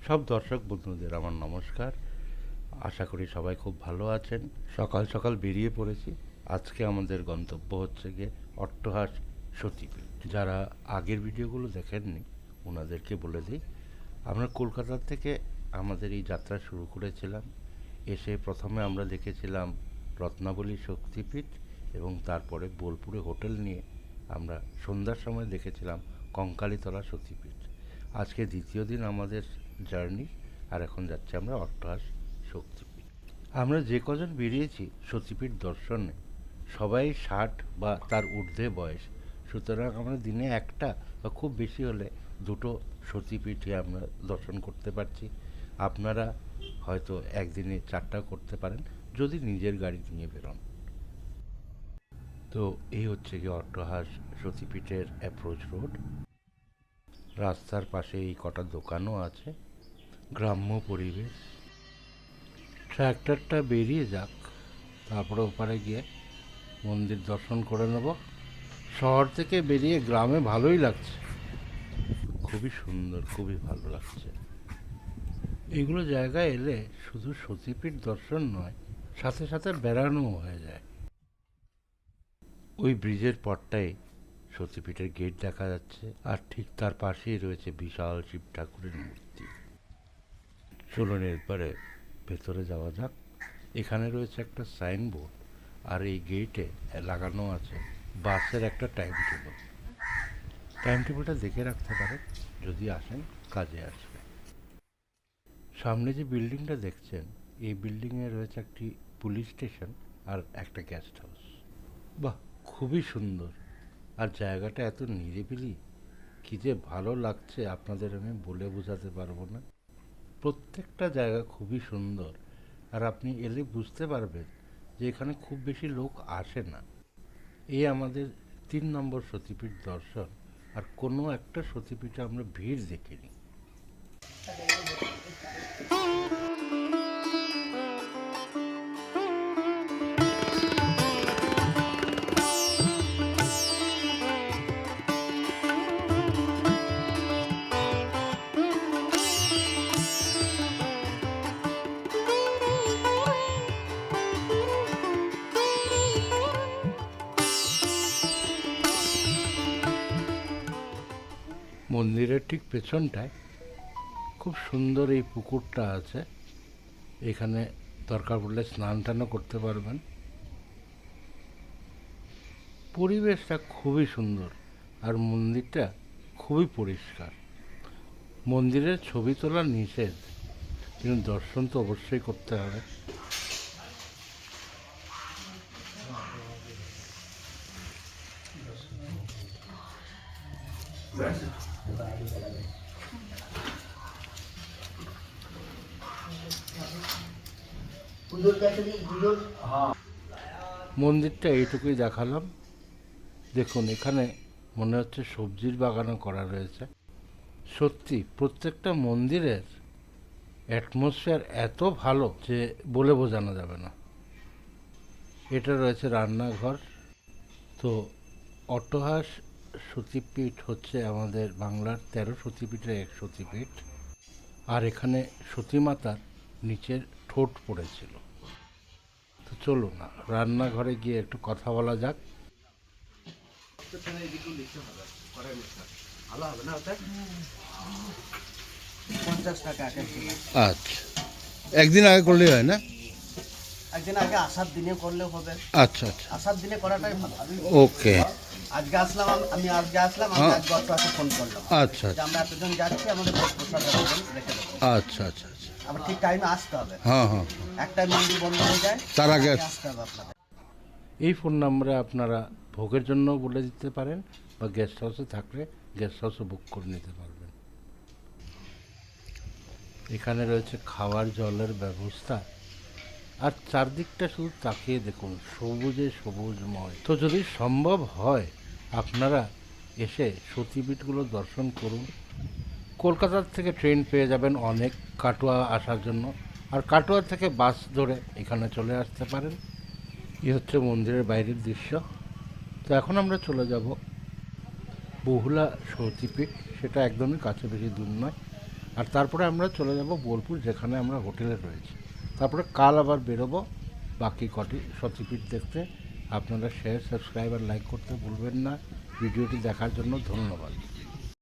সব দর্শক বন্ধুদের আমার নমস্কার। আশা করি সবাই খুব ভালো আছেন। সকাল সকাল বেরিয়ে পড়েছি। আজকে আমাদের গন্তব্য হচ্ছে গিয়ে অট্টহাস সতীপীঠ। যারা আগের ভিডিওগুলো দেখেননি ওনাদেরকে বলে দিই, আমরা কলকাতা থেকে আমাদের এই যাত্রা শুরু করেছিলাম। এসে প্রথমে আমরা দেখেছিলাম রত্নাবলী শক্তিপীঠ এবং তারপরে বোলপুরে হোটেল নিয়ে আমরা সন্ধ্যার সময় দেখেছিলাম কঙ্কালীতলা সতীপীঠ। আজকে দ্বিতীয় দিন আমাদের জার্নি, আর এখন যাচ্ছি আমরা অট্টহাস শক্তিপীঠ। আমরা যে কজন বেরিয়েছি সতীপীঠ দর্শনে সবাই 60 বা তার ঊর্ধ্বে বয়স, সুতরাং আমরা দিনে একটা বা খুব বেশি হলে দুটো সতীপীঠে আমরা দর্শন করতে পারছি। আপনারা হয়তো একদিনে 4টা করতে পারেন যদি নিজের গাড়ি নিয়ে বেরোন। তো এই হচ্ছে কি অট্টহাস সতীপীঠের অ্যাপ্রোচ রোড। রাস্তার পাশে এই কটা দোকানও আছে, গ্রাম্য পরিবেশ। ট্র্যাক্টরটা বেরিয়ে যাক, তারপরে ওপারে গিয়ে মন্দির দর্শন করে নেব। শহর থেকে বেরিয়ে গ্রামে ভালোই লাগছে, খুবই সুন্দর, খুবই ভালো লাগছে। এইগুলো জায়গায় এলে শুধু সতীপীঠ দর্শন নয়, সাথে সাথে বেড়ানোও হয়ে যায়। ওই ব্রিজের পরটাই সতীপীঠের গেট দেখা যাচ্ছে, আর ঠিক তার পাশেই রয়েছে বিশাল শিব ঠাকুরের মূর্তি। চলুন এরপরে ভেতরে যাওয়া যাক। এখানে রয়েছে একটা সাইনবোর্ড, আর এই গেটে লাগানো আছে বাসের একটা টাইম টেবিল। টাইম টেবিলটা দেখে রাখতে পারেন, যদি আসেন কাজে আসবে। সামনে যে বিল্ডিংটা দেখছেন, এই বিল্ডিংয়ে রয়েছে একটি পুলিশ স্টেশন আর একটা গেস্ট হাউস। বাহ, খুবই সুন্দর। আর জায়গাটা এত নিরিবিলি, কী যে ভালো লাগছে আপনাদের আমি বলে বোঝাতে পারবো না। প্রত্যেকটা জায়গা খুবই সুন্দর, আর আপনি এলে বুঝতে পারবেন যে এখানে খুব বেশি লোক আসে না। এই আমাদের 3 নম্বর সতীপীঠ দর্শন, আর কোনো একটা সতীপীঠে আমরা ভিড় দেখিনি। মন্দিরের ঠিক পেছনটায় খুব সুন্দর এই পুকুরটা আছে, এখানে দরকার পড়লে স্নান টানও করতে পারবেন। পরিবেশটা খুবই সুন্দর, আর মন্দিরটা খুবই পরিষ্কার। মন্দিরের ছবি তোলা নিষেধ, কিন্তু দর্শন তো অবশ্যই করতে হবে। মন্দিরটা এইটুকুই দেখালাম। দেখুন এখানে মনে হচ্ছে সবজির বাগানও করা রয়েছে। সত্যি প্রত্যেকটা মন্দিরের অ্যাটমসফিয়ার এত ভালো যে বলে বোঝানো যাবে না। এটা রয়েছে রান্নাঘর। তো অট্টহাস সতীপীঠ হচ্ছে আমাদের বাংলার 13 সতীপীঠের এক সতীপীঠ, আর এখানে সতীমাতার নিচের ঠোঁট পড়েছিল। তো চলুন না রান্নাঘরে গিয়ে একটু কথা বলা যাক। আচ্ছা, একদিন আগে করলেই হয় না? একদিন আগে আসার দিনে করলেও হবে। আচ্ছা আচ্ছা, আসার দিনে করাটাই ভালো। ওকে। আজকে আসলাম, আমি আজকে আসলাম, আমি আজকে আসে ফোন করলাম আচ্ছা যে আমরা এতজন যাচ্ছি, আমাদের প্রসাদ রেখে দেবো। আচ্ছা আচ্ছা আচ্ছা, আবার ঠিক টাইমে আসতে হবে। হ্যাঁ হ্যাঁ, একটা মন্দির বন্ধ হয়ে যায়, তার আগে আসতে হবে আপনাদের। এই ফোন নম্বরে আপনারা ভোগের জন্য বলে দিতে পারেন, বা গেস্ট হাউসে থাকলে গেস্ট হাউসও বুক করে নিতে পারবেন। এখানে রয়েছে খাওয়ার জলের ব্যবস্থা, আর চারদিকটা শুধু তাকিয়ে দেখুন, সবুজে সবুজময়। তো যদি সম্ভব হয় আপনারা এসে সতীপীঠগুলো দর্শন করুন। কলকাতার থেকে ট্রেন পেয়ে যাবেন অনেক কাটোয়া আসার জন্য, আর কাটোয়া থেকে বাস ধরে এখানে চলে আসতে পারেন। এই হচ্ছে মন্দিরের বাইরের দৃশ্য। তো এখন আমরা চলে যাব বহুলা সতীপীঠ, সেটা একদমই কাছে, বেশি দূর নয়। আর তারপরে আমরা চলে যাব বোলপুর, যেখানে আমরা হোটেলে রয়েছি। তারপরে কাল আবার বেরোবো বাকি কটি সতীপীঠ দেখতে। আপনারা শেয়ার, সাবস্ক্রাইব আর লাইক করতে ভুলবেন না। ভিডিওটি দেখার জন্য ধন্যবাদ।